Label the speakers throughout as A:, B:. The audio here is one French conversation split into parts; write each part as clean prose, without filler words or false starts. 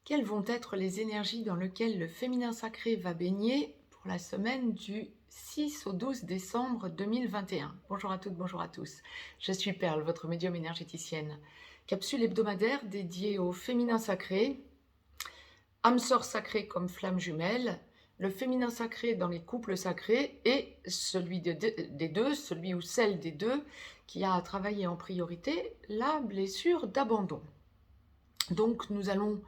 A: Quelles vont être les énergies dans lesquelles le féminin sacré va baigner pour la semaine du 6 au 12 décembre 2021? Bonjour à toutes, bonjour à tous. Je suis Perle, votre médium énergéticienne. Capsule hebdomadaire dédiée au féminin sacré, âme sœur sacrée comme flamme jumelle, le féminin sacré dans les couples sacrés et celui des deux, celui ou celle des deux qui a à travailler en priorité la blessure d'abandon. Donc nous allons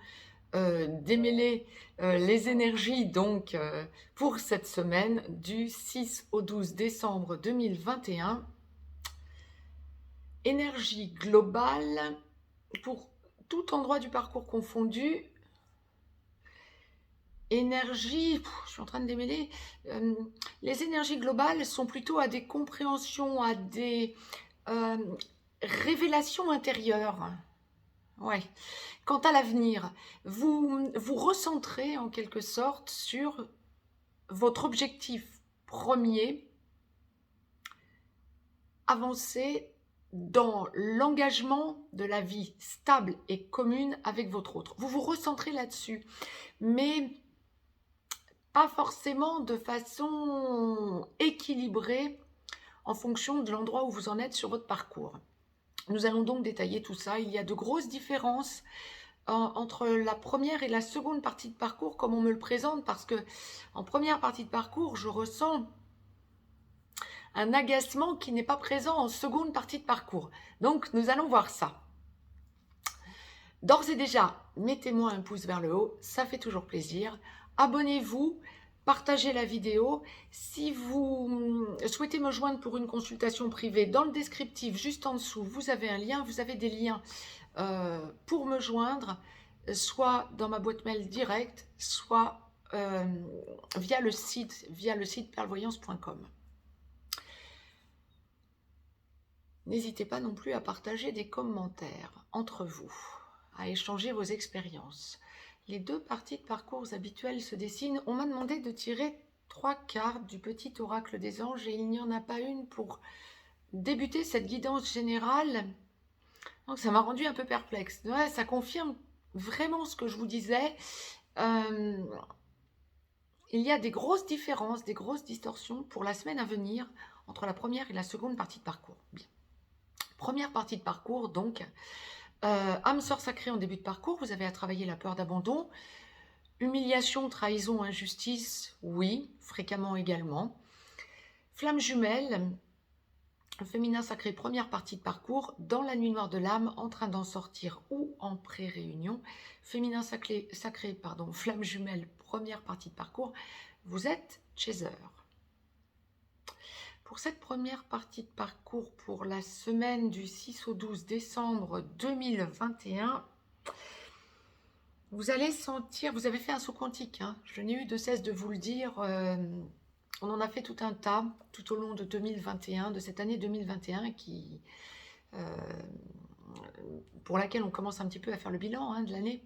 A: démêler les énergies donc pour cette semaine du 6 au 12 décembre 2021. Énergie globale pour tout endroit du parcours confondu. Énergie, je suis en train de démêler. Les énergies globales sont plutôt à des compréhensions, à des révélations intérieures. Ouais. Quant à l'avenir, vous vous recentrez en quelque sorte sur votre objectif premier, avancer dans l'engagement de la vie stable et commune avec votre autre. Vous vous recentrez là-dessus, mais pas forcément de façon équilibrée en fonction de l'endroit où vous en êtes sur votre parcours. Nous allons donc détailler tout ça. Il y a de grosses différences entre la première et la seconde partie de parcours, comme on me le présente, parce que en première partie de parcours, je ressens un agacement qui n'est pas présent en seconde partie de parcours. Donc, nous allons voir ça. D'ores et déjà, mettez-moi un pouce vers le haut, ça fait toujours plaisir. Abonnez-vous, partagez la vidéo. Si vous souhaitez me joindre pour une consultation privée, dans le descriptif, juste en dessous, vous avez un lien, vous avez des liens pour me joindre, soit dans ma boîte mail directe, soit via le site perlevoyance.com. N'hésitez pas non plus à partager des commentaires entre vous, à échanger vos expériences. Les deux parties de parcours habituelles se dessinent. On m'a demandé de tirer 3 cartes du petit oracle des anges et il n'y en a pas une pour débuter cette guidance générale. Donc ça m'a rendu un peu perplexe. Ouais, ça confirme vraiment ce que je vous disais. Il y a des grosses différences, des grosses distorsions pour la semaine à venir entre la première et la seconde partie de parcours. Bien. Première partie de parcours, donc, âme sœur sacrée en début de parcours, vous avez à travailler la peur d'abandon, humiliation, trahison, injustice, oui, fréquemment également. Flamme jumelle, féminin sacré, première partie de parcours, dans la nuit noire de l'âme, en train d'en sortir ou en pré-réunion. Féminin sacré, flamme jumelle, première partie de parcours, vous êtes chaser. Pour cette première partie de parcours pour la semaine du 6 au 12 décembre 2021, vous allez sentir, vous avez fait un saut quantique, hein, je n'ai eu de cesse de vous le dire, on en a fait tout un tas tout au long de 2021, de cette année 2021 pour laquelle on commence un petit peu à faire le bilan de l'année.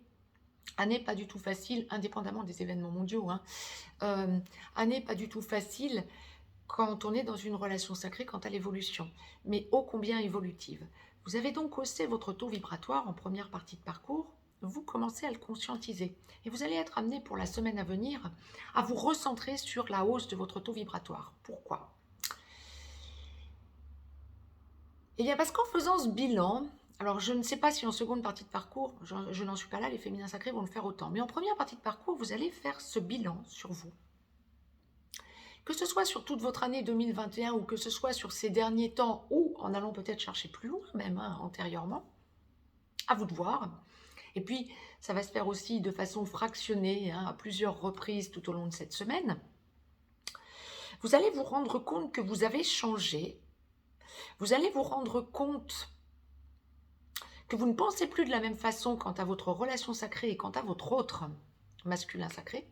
A: Année pas du tout facile, indépendamment des événements mondiaux. Année pas du tout facile quand on est dans une relation sacrée quant à l'évolution, mais ô combien évolutive. Vous avez donc haussé votre taux vibratoire en première partie de parcours, vous commencez à le conscientiser. Et vous allez être amené pour la semaine à venir à vous recentrer sur la hausse de votre taux vibratoire. Pourquoi? Eh bien parce qu'en faisant ce bilan, alors je ne sais pas si en seconde partie de parcours, je n'en suis pas là, les féminins sacrés vont le faire autant, mais en première partie de parcours, vous allez faire ce bilan sur vous. Que ce soit sur toute votre année 2021 ou que ce soit sur ces derniers temps ou en allant peut-être chercher plus loin même, antérieurement, à vous de voir. Et puis, ça va se faire aussi de façon fractionnée, à plusieurs reprises tout au long de cette semaine. Vous allez vous rendre compte que vous avez changé. Vous allez vous rendre compte que vous ne pensez plus de la même façon quant à votre relation sacrée et quant à votre autre masculin sacré.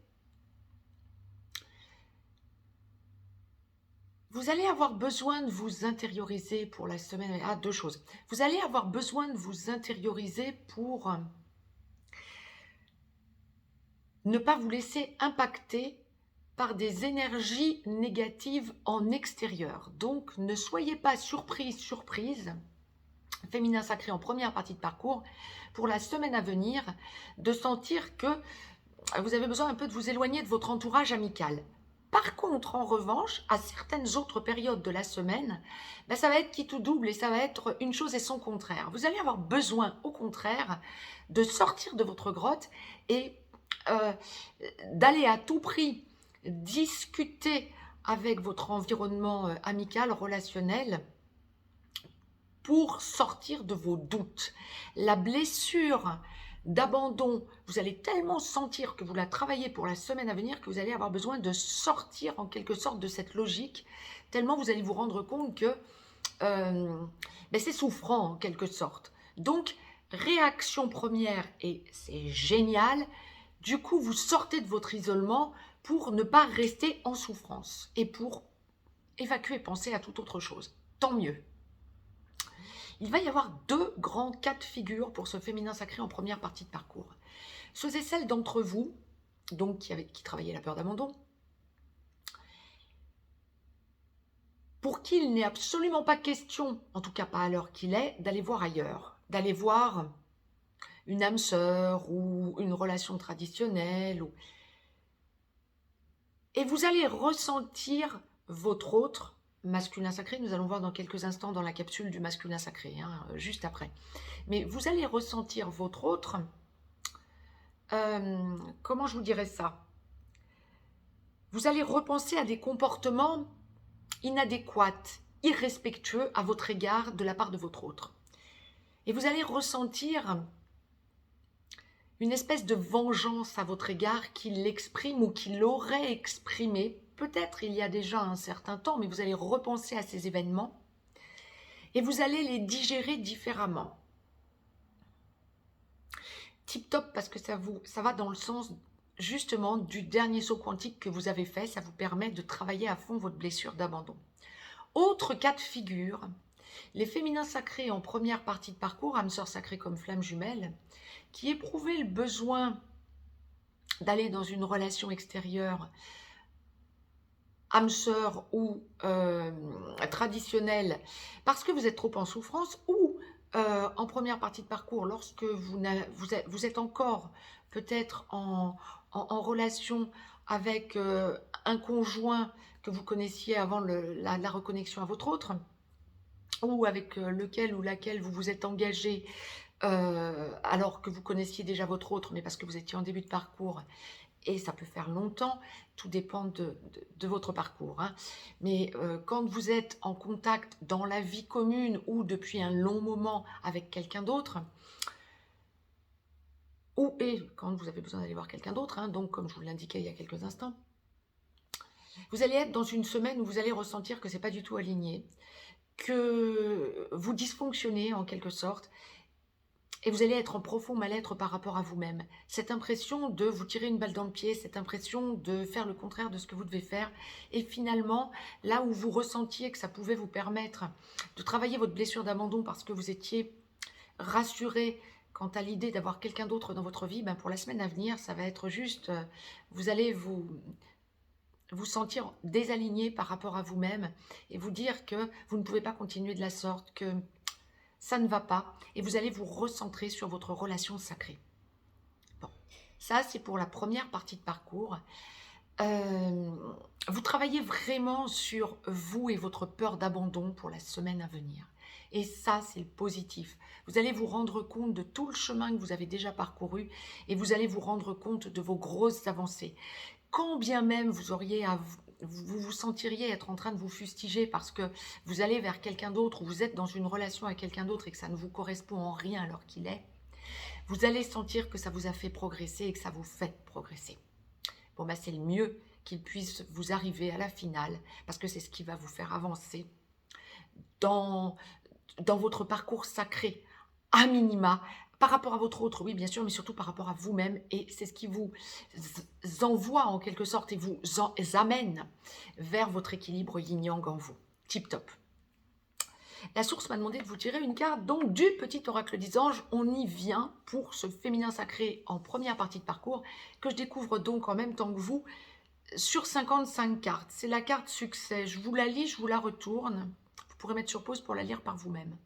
A: Vous allez avoir besoin de vous intérioriser pour la semaine. Ah, deux choses. Vous allez avoir besoin de vous intérioriser pour ne pas vous laisser impacter par des énergies négatives en extérieur. Donc, ne soyez pas surprise féminin sacré en première partie de parcours, pour la semaine à venir, de sentir que vous avez besoin un peu de vous éloigner de votre entourage amical. Par contre, en revanche, à certaines autres périodes de la semaine, ben ça va être qui tout double et ça va être une chose et son contraire. Vous allez avoir besoin, au contraire, de sortir de votre grotte et euh, d'aller à tout prix discuter avec votre environnement amical, relationnel, pour sortir de vos doutes. La blessure d'abandon, vous allez tellement sentir que vous la travaillez pour la semaine à venir que vous allez avoir besoin de sortir en quelque sorte de cette logique, tellement vous allez vous rendre compte que ben c'est souffrant en quelque sorte. Donc, réaction première, et c'est génial, du coup vous sortez de votre isolement pour ne pas rester en souffrance et pour évacuer, penser à toute autre chose. Tant mieux. Il va y avoir deux grands cas de figure pour ce féminin sacré en première partie de parcours. Ceux et celles d'entre vous, donc qui travaillaient la peur d'abandon, pour qui il n'est absolument pas question, en tout cas pas à l'heure qu'il est, d'aller voir ailleurs, d'aller voir une âme sœur ou une relation traditionnelle. Et vous allez ressentir votre autre masculin sacré. Nous allons voir dans quelques instants dans la capsule du masculin sacré, juste après. Mais vous allez ressentir votre autre, comment je vous dirais ça? Vous allez repenser à des comportements inadéquats, irrespectueux à votre égard de la part de votre autre. Et vous allez ressentir une espèce de vengeance à votre égard qu'il exprime ou qu'il aurait exprimé, peut-être il y a déjà un certain temps, mais vous allez repenser à ces événements et vous allez les digérer différemment. Tip top, parce que ça va dans le sens justement du dernier saut quantique que vous avez fait, ça vous permet de travailler à fond votre blessure d'abandon. Autre cas de figure, les féminins sacrés en première partie de parcours, âmes sœurs sacrées comme flammes jumelles, qui éprouvaient le besoin d'aller dans une relation extérieure, âme sœur ou traditionnelle, parce que vous êtes trop en souffrance, ou en première partie de parcours, lorsque vous êtes encore peut-être en relation avec un conjoint que vous connaissiez avant la reconnexion à votre autre, ou avec lequel ou laquelle vous vous êtes engagé alors que vous connaissiez déjà votre autre, mais parce que vous étiez en début de parcours, et ça peut faire longtemps, tout dépend de votre parcours. Mais quand vous êtes en contact dans la vie commune ou depuis un long moment avec quelqu'un d'autre, et quand vous avez besoin d'aller voir quelqu'un d'autre, donc comme je vous l'indiquais il y a quelques instants, vous allez être dans une semaine où vous allez ressentir que ce n'est pas du tout aligné, que vous dysfonctionnez en quelque sorte, et vous allez être en profond mal-être par rapport à vous-même. Cette impression de vous tirer une balle dans le pied, cette impression de faire le contraire de ce que vous devez faire. Et finalement, là où vous ressentiez que ça pouvait vous permettre de travailler votre blessure d'abandon parce que vous étiez rassuré quant à l'idée d'avoir quelqu'un d'autre dans votre vie, pour la semaine à venir, ça va être juste, vous allez vous sentir désaligné par rapport à vous-même et vous dire que vous ne pouvez pas continuer de la sorte, que ça ne va pas, et vous allez vous recentrer sur votre relation sacrée. Bon, ça c'est pour la première partie de parcours. Vous travaillez vraiment sur vous et votre peur d'abandon pour la semaine à venir. Et ça, c'est le positif. Vous allez vous rendre compte de tout le chemin que vous avez déjà parcouru et vous allez vous rendre compte de vos grosses avancées. Quand bien même vous vous sentiriez être en train de vous fustiger parce que vous allez vers quelqu'un d'autre ou vous êtes dans une relation avec quelqu'un d'autre et que ça ne vous correspond en rien alors qu'il est, vous allez sentir que ça vous a fait progresser et que ça vous fait progresser. Bon, c'est le mieux qu'il puisse vous arriver à la finale parce que c'est ce qui va vous faire avancer dans votre parcours sacré, à minima, par rapport à votre autre, oui bien sûr, mais surtout par rapport à vous-même, et c'est ce qui vous envoie en quelque sorte et vous amène vers votre équilibre yin-yang en vous. Tip top. La source m'a demandé de vous tirer une carte donc du petit oracle des anges. On y vient pour ce féminin sacré en première partie de parcours que je découvre donc en même temps que vous sur 55 cartes. C'est la carte succès. Je vous la lis, je vous la retourne. Vous pourrez mettre sur pause pour la lire par vous-même.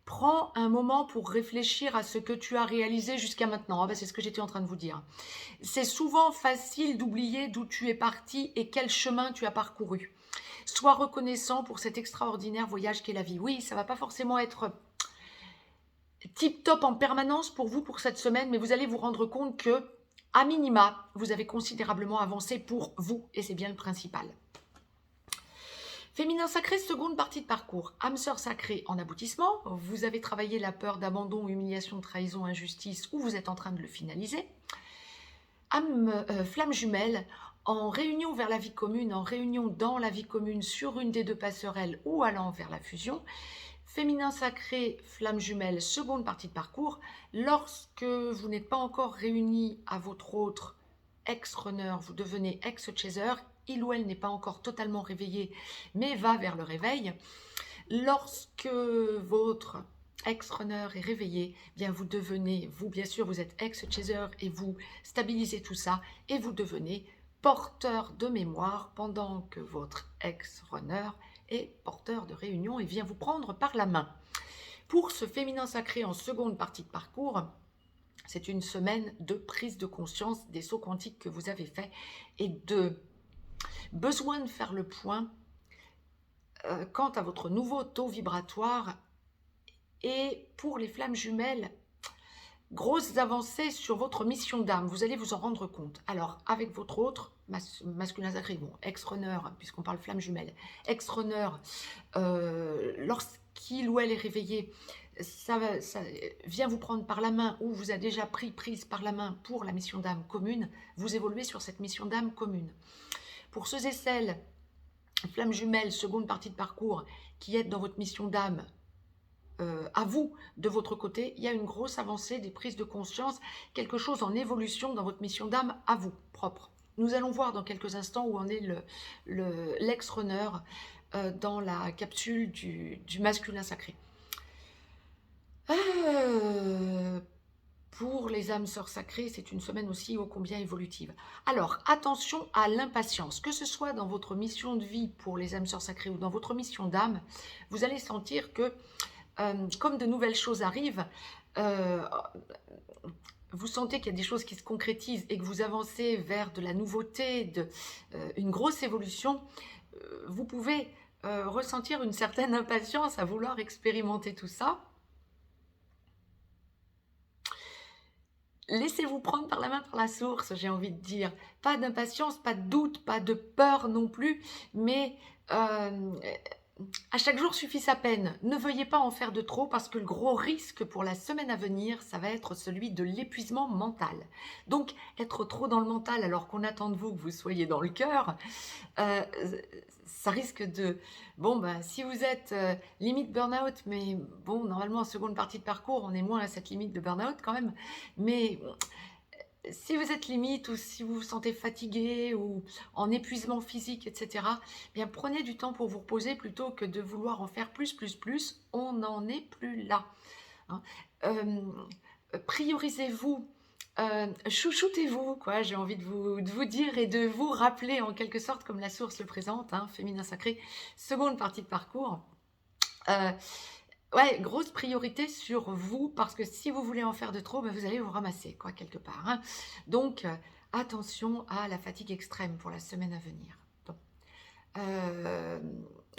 A: Prends un moment pour réfléchir à ce que tu as réalisé jusqu'à maintenant. Ah ben, c'est ce que j'étais en train de vous dire. C'est souvent facile d'oublier d'où tu es parti et quel chemin tu as parcouru. Sois reconnaissant pour cet extraordinaire voyage qu'est la vie. Oui, ça ne va pas forcément être tip-top en permanence pour vous pour cette semaine, mais vous allez vous rendre compte que, à minima, vous avez considérablement avancé pour vous, et c'est bien le principal. Féminin sacré, seconde partie de parcours. Âme sœur sacrée en aboutissement. Vous avez travaillé la peur d'abandon, humiliation, trahison, injustice, ou vous êtes en train de le finaliser. Flamme jumelle en réunion vers la vie commune, en réunion dans la vie commune sur une des deux passerelles ou allant vers la fusion. Féminin sacré, flamme jumelle, seconde partie de parcours. Lorsque vous n'êtes pas encore réunis à votre autre ex-runner, vous devenez ex-chaser. Il ou elle n'est pas encore totalement réveillé, mais va vers le réveil. Lorsque votre ex-runner est réveillé, bien vous devenez, vous bien sûr, vous êtes ex-chaser et vous stabilisez tout ça et vous devenez porteur de mémoire pendant que votre ex-runner est porteur de réunion et vient vous prendre par la main. Pour ce féminin sacré en seconde partie de parcours, c'est une semaine de prise de conscience des sauts quantiques que vous avez faits et de besoin de faire le point quant à votre nouveau taux vibratoire. Et pour les flammes jumelles, grosses avancées sur votre mission d'âme, vous allez vous en rendre compte. Alors, avec votre autre, masculin sacré, bon, ex-runner, puisqu'on parle flamme jumelle, ex-runner, lorsqu'il ou elle est réveillé, ça vient vous prendre par la main ou vous a déjà prise par la main pour la mission d'âme commune, vous évoluez sur cette mission d'âme commune. Pour ceux et celles, flamme jumelle, seconde partie de parcours, qui êtes dans votre mission d'âme, à vous, de votre côté, il y a une grosse avancée des prises de conscience, quelque chose en évolution dans votre mission d'âme à vous, propre. Nous allons voir dans quelques instants où en est l'ex-runner dans la capsule du masculin sacré. Pour les âmes sœurs sacrées, c'est une semaine aussi ô combien évolutive. Alors, attention à l'impatience. Que ce soit dans votre mission de vie pour les âmes sœurs sacrées ou dans votre mission d'âme, vous allez sentir que comme de nouvelles choses arrivent, vous sentez qu'il y a des choses qui se concrétisent et que vous avancez vers de la nouveauté, une grosse évolution, vous pouvez ressentir une certaine impatience à vouloir expérimenter tout ça. Laissez-vous prendre par la main par la source, j'ai envie de dire. Pas d'impatience, pas de doute, pas de peur non plus, mais à chaque jour suffit sa peine. Ne veuillez pas en faire de trop parce que le gros risque pour la semaine à venir, ça va être celui de l'épuisement mental. Donc, être trop dans le mental alors qu'on attend de vous que vous soyez dans le cœur, ça risque de... Bon, ben, si vous êtes limite burn-out, mais bon, normalement en seconde partie de parcours, on est moins à cette limite de burn-out quand même, mais... Si vous êtes limite ou si vous vous sentez fatigué ou en épuisement physique, etc., bien prenez du temps pour vous reposer plutôt que de vouloir en faire plus. On n'en est plus là. Hein. Priorisez-vous, chouchoutez-vous, quoi. J'ai envie de vous dire et de vous rappeler en quelque sorte comme la source le présente, hein, féminin sacré, seconde partie de parcours. Ouais, grosse priorité sur vous, parce que si vous voulez en faire de trop, ben vous allez vous ramasser, quoi, quelque part. Hein. Donc, attention à la fatigue extrême pour la semaine à venir. Bon.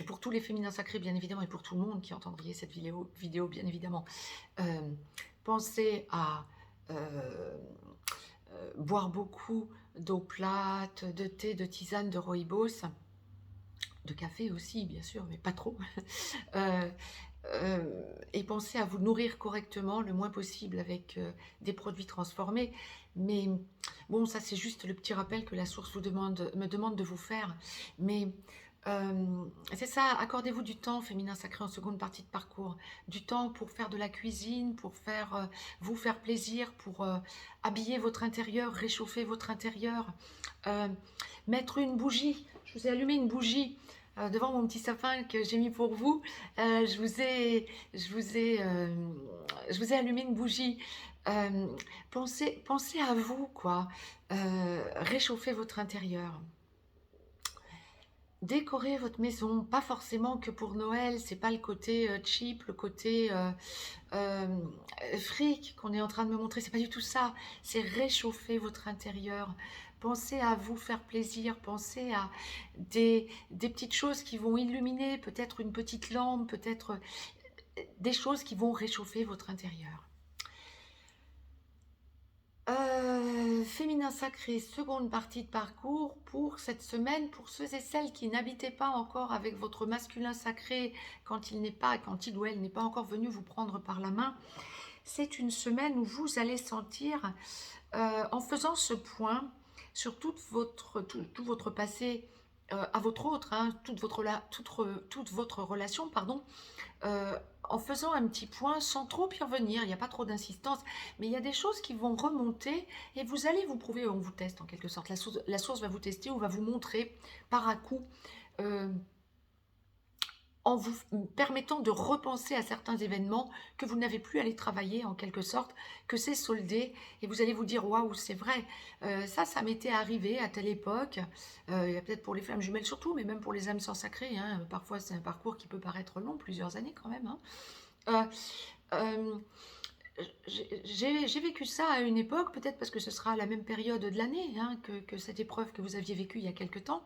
A: Pour tous les féminins sacrés, bien évidemment, et pour tout le monde qui entendrait cette vidéo bien évidemment, pensez à boire beaucoup d'eau plate, de thé, de tisane, de rooibos, de café aussi, bien sûr, mais pas trop. Et pensez à vous nourrir correctement le moins possible avec des produits transformés. Mais bon, ça c'est juste le petit rappel que la source me demande de vous faire. Mais c'est ça, accordez-vous du temps, féminin sacré en seconde partie de parcours. Du temps pour faire de la cuisine, pour vous faire plaisir, pour habiller votre intérieur, réchauffer votre intérieur. Mettre une bougie, je vous ai allumé une bougie devant mon petit sapin que j'ai mis pour vous. Je vous ai allumé une bougie. Pensez à vous, quoi. Réchauffez votre intérieur. décorer votre maison, pas forcément que pour Noël, c'est pas le côté cheap, le côté euh, fric qu'on est en train de me montrer, c'est pas du tout ça, c'est réchauffer votre intérieur. Pensez à vous faire plaisir, pensez à des petites choses qui vont illuminer, peut-être une petite lampe, peut-être des choses qui vont réchauffer votre intérieur. Féminin sacré, seconde partie de parcours pour cette semaine, pour ceux et celles qui n'habitaient pas encore avec votre masculin sacré quand il ou elle n'est pas encore venu vous prendre par la main. C'est une semaine où vous allez sentir, en faisant ce point sur tout votre passé à votre autre, hein, toute votre relation, pardon, en faisant un petit point sans trop y revenir, il n'y a pas trop d'insistance, mais il y a des choses qui vont remonter et vous allez vous prouver, on vous teste en quelque sorte, la source va vous tester ou va vous montrer par un coup, euh, en vous permettant de repenser à certains événements que vous n'avez plus à les travailler en quelque sorte, que c'est soldé et vous allez vous dire waouh c'est vrai, ça m'était arrivé à telle époque, il y a peut-être pour les flammes jumelles surtout, mais même pour les âmes sans sacrées, hein, parfois c'est un parcours qui peut paraître long, plusieurs années quand même, hein. Euh, euh, j'ai vécu ça à une époque, peut-être parce que ce sera à la même période de l'année hein, que cette épreuve que vous aviez vécue il y a quelque temps.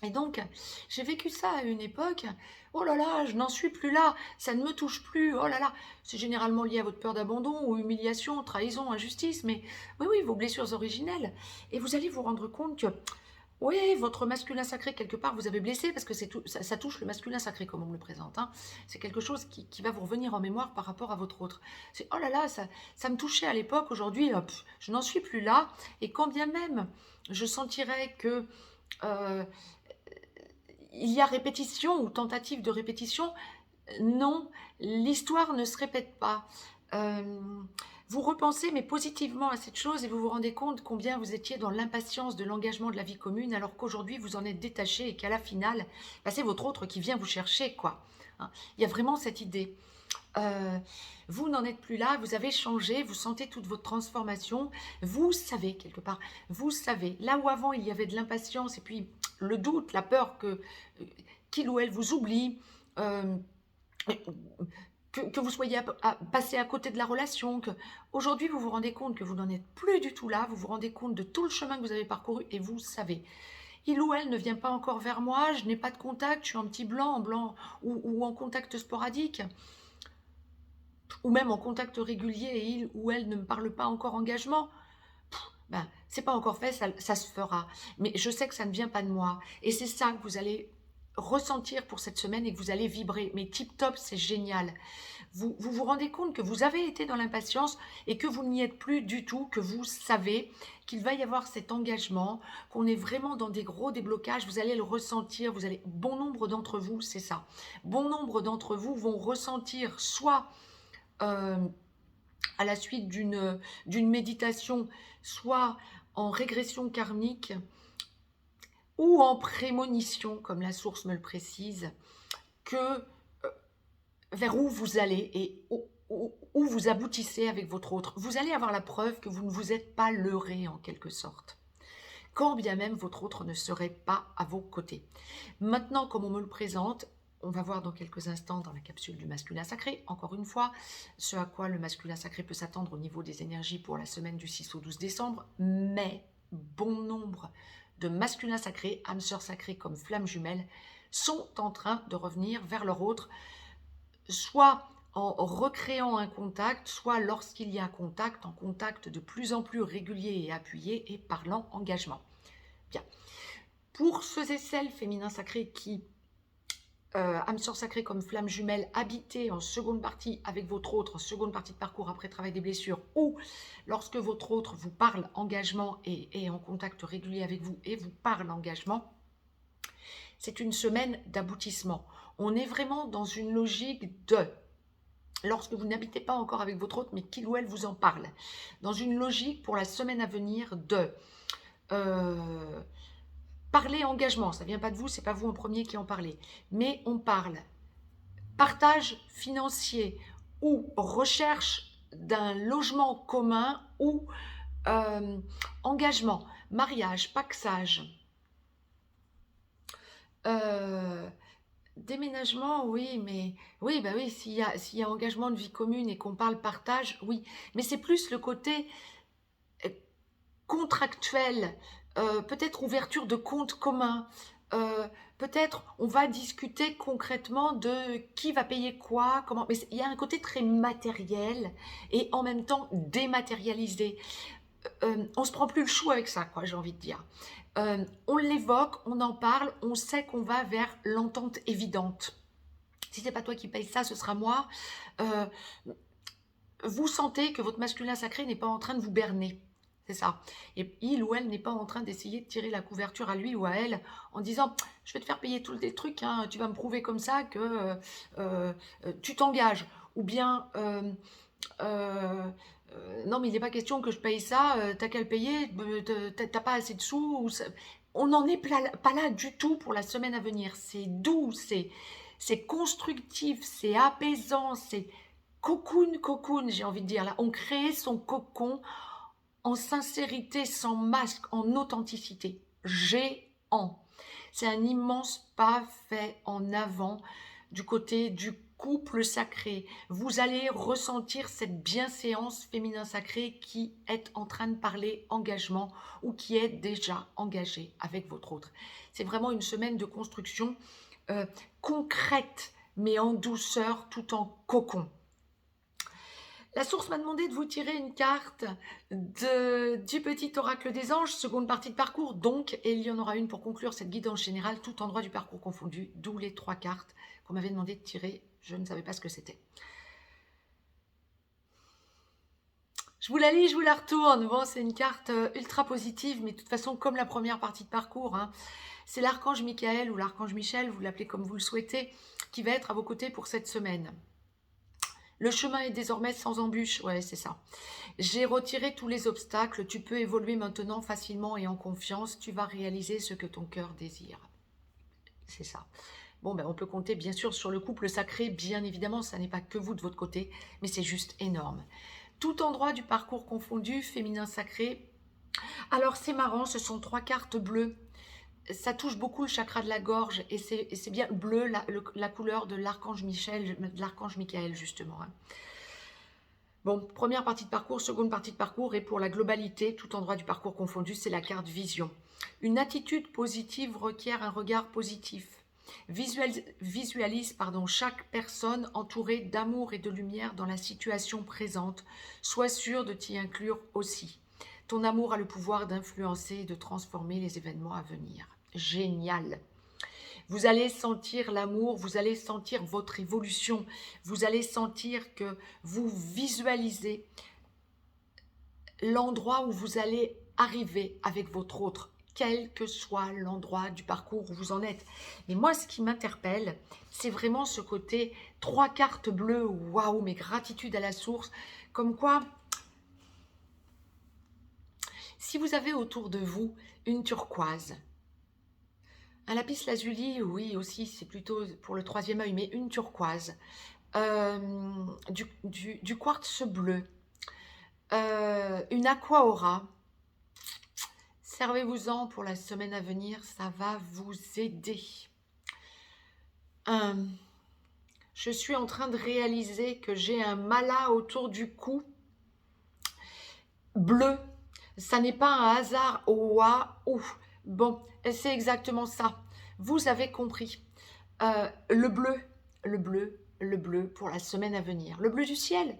A: Et donc, j'ai vécu ça à une époque. Oh là là, je n'en suis plus là, ça ne me touche plus. Oh là là, c'est généralement lié à votre peur d'abandon ou humiliation, trahison, injustice, mais oui, oui, vos blessures originelles. Et vous allez vous rendre compte que oui, votre masculin sacré, quelque part, vous avez blessé parce que ça touche le masculin sacré, comme on me le présente, hein. C'est quelque chose qui va vous revenir en mémoire par rapport à votre autre. C'est oh là là, ça me touchait à l'époque, aujourd'hui, je n'en suis plus là. Et quand bien même je sentirais que euh, il y a répétition ou tentative de répétition, non, l'histoire ne se répète pas. Euh, Vous repensez, mais positivement à cette chose, et vous vous rendez compte combien vous étiez dans l'impatience de l'engagement de la vie commune, alors qu'aujourd'hui vous en êtes détaché et qu'à la finale, bah, c'est votre autre qui vient vous chercher, quoi. Hein, il y a vraiment cette idée. Euh, vous n'en êtes plus là, vous avez changé, vous sentez toute votre transformation, vous savez quelque part, vous savez, là où avant il y avait de l'impatience et puis le doute, la peur que qu'il ou elle vous oublie, euh, que vous soyez passé à côté de la relation, que aujourd'hui vous vous rendez compte que vous n'en êtes plus du tout là, vous vous rendez compte de tout le chemin que vous avez parcouru et vous savez. Il ou elle ne vient pas encore vers moi, je n'ai pas de contact, je suis en petit blanc, en blanc ou en contact sporadique, ou même en contact régulier et il ou elle ne me parle pas encore engagement. Ben, c'est pas encore fait, ça se fera. Mais je sais que ça ne vient pas de moi. Et c'est ça que vous allez ressentir pour cette semaine et que vous allez vibrer. Mais tip top, c'est génial. Vous rendez compte que vous avez été dans l'impatience et que vous n'y êtes plus du tout, que vous savez qu'il va y avoir cet engagement, qu'on est vraiment dans des gros déblocages. Vous allez le ressentir. Bon nombre d'entre vous, c'est ça. Bon nombre d'entre vous vont ressentir soit euh, à la suite d'une méditation, soit en régression karmique ou en prémonition, comme la source me le précise, que vers où vous allez et où vous aboutissez avec votre autre. Vous allez avoir la preuve que vous ne vous êtes pas leurré en quelque sorte, quand bien même votre autre ne serait pas à vos côtés. Maintenant, comme on me le présente, on va voir dans quelques instants dans la capsule du masculin sacré, encore une fois, ce à quoi le masculin sacré peut s'attendre au niveau des énergies pour la semaine du 6 au 12 décembre, mais bon nombre de masculins sacrés, âmes sœurs sacrées comme flammes jumelles, sont en train de revenir vers leur autre, soit en recréant un contact, soit lorsqu'il y a un contact, en contact de plus en plus régulier et appuyé et parlant engagement. Bien. Pour ceux et celles féminins sacrés qui, âme sœur sacrée comme flamme jumelle, habitez en seconde partie avec votre autre, seconde partie de parcours après travail des blessures, ou lorsque votre autre vous parle engagement et est en contact régulier avec vous et vous parle engagement, c'est une semaine d'aboutissement. On est vraiment dans une logique de, lorsque vous n'habitez pas encore avec votre autre, mais qu'il ou elle vous en parle, dans une logique pour la semaine à venir de parler engagement. Ça ne vient pas de vous, c'est pas vous en premier qui en parlez, mais on parle partage financier ou recherche d'un logement commun ou engagement, mariage, paxage, Heu, Déménagement, oui, mais oui, bah, oui, s'il y a engagement de vie commune et qu'on parle partage, oui. Mais c'est plus le côté, heu, contractuel, peut-être ouverture de compte commun, heu, peut-être on va discuter concrètement de qui va payer quoi, comment, mais il y a un côté très matériel et en même temps dématérialisé. On se prend plus le chou avec ça, quoi, j'ai envie de dire. On l'évoque, on en parle, on sait qu'on va vers l'entente évidente. Si c'est pas toi qui paye ça, ce sera moi. Heu, vous sentez que votre masculin sacré n'est pas en train de vous berner. C'est ça. Et il ou elle n'est pas en train d'essayer de tirer la couverture à lui ou à elle en disant: «Je vais te faire payer tous les trucs, hein, tu vas me prouver comme ça que, tu t'engages». Ou bien, non, mais il n'est pas question que je paye ça, tu qu'à le payer, tu pas assez de sous. Ou on n'en est pas là du tout pour la semaine à venir. C'est doux, c'est constructif, c'est apaisant, c'est cocoon, cocoon, j'ai envie de dire. Là, on crée son cocon en sincérité, sans masque, en authenticité. Géant. C'est un immense pas fait en avant du côté du couple sacré. Vous allez ressentir cette bienséance féminin sacré qui est en train de parler engagement ou qui est déjà engagé avec votre autre. C'est vraiment une semaine de construction euh, concrète, mais en douceur, tout en cocon. La source m'a demandé de vous tirer une carte du petit oracle des anges, seconde partie de parcours, donc, et il y en aura une pour conclure cette guidance générale, tout endroit du parcours confondu, d'où les 3 cartes qu'on m'avait demandé de tirer. Je ne savais pas ce que c'était. Je vous la lis, je vous la retourne. Bon, c'est une carte ultra positive, mais de toute façon, comme la première partie de parcours, hein, c'est l'archange Michael ou l'archange Michel, vous l'appelez comme vous le souhaitez, qui va être à vos côtés pour cette semaine. Le chemin est désormais sans embûche, ouais, c'est ça. J'ai retiré tous les obstacles, tu peux évoluer maintenant facilement et en confiance, tu vas réaliser ce que ton cœur désire. C'est ça. Bon, ben, on peut compter bien sûr sur le couple sacré, bien évidemment, ça n'est pas que vous de votre côté, mais c'est juste énorme. Tout endroit du parcours confondu, féminin sacré. Alors c'est marrant, ce sont 3 cartes bleues. Ça touche beaucoup le chakra de la gorge et c'est bien bleu, la couleur de l'archange Michel, de l'archange Michael justement, hein. Bon, première partie de parcours, seconde partie de parcours, et pour la globalité, tout endroit du parcours confondu, c'est la carte vision. Une attitude positive requiert un regard positif. Visualise chaque personne entourée d'amour et de lumière dans la situation présente. Sois sûr de t'y inclure aussi. Ton amour a le pouvoir d'influencer et de transformer les événements à venir. Génial! Vous allez sentir l'amour, vous allez sentir votre évolution, vous allez sentir que vous visualisez l'endroit où vous allez arriver avec votre autre, quel que soit l'endroit du parcours où vous en êtes. Mais moi, ce qui m'interpelle, c'est vraiment ce côté 3 cartes bleues, waouh, mais gratitude à la source, comme quoi, si vous avez autour de vous une turquoise, un lapis lazuli, oui aussi, c'est plutôt pour le 3e œil, mais une turquoise, du quartz bleu, une aqua aura. Servez-vous-en pour la semaine à venir, ça va vous aider. Je suis en train de réaliser que j'ai un mala autour du cou bleu. Ça n'est pas un hasard. Waouh. Bon, c'est exactement ça. Vous avez compris. Le bleu, le bleu, le bleu pour la semaine à venir. Le bleu du ciel.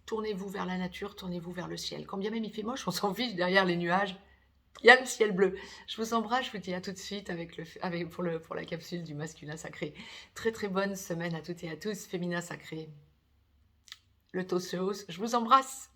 A: Tournez-vous vers la nature, tournez-vous vers le ciel. Quand bien même il fait moche, on s'en fiche derrière les nuages. Il y a le ciel bleu. Je vous embrasse, je vous dis à tout de suite pour la capsule du masculin sacré. Très très bonne semaine à toutes et à tous. Féminin sacré. Le taux se hausse. Je vous embrasse.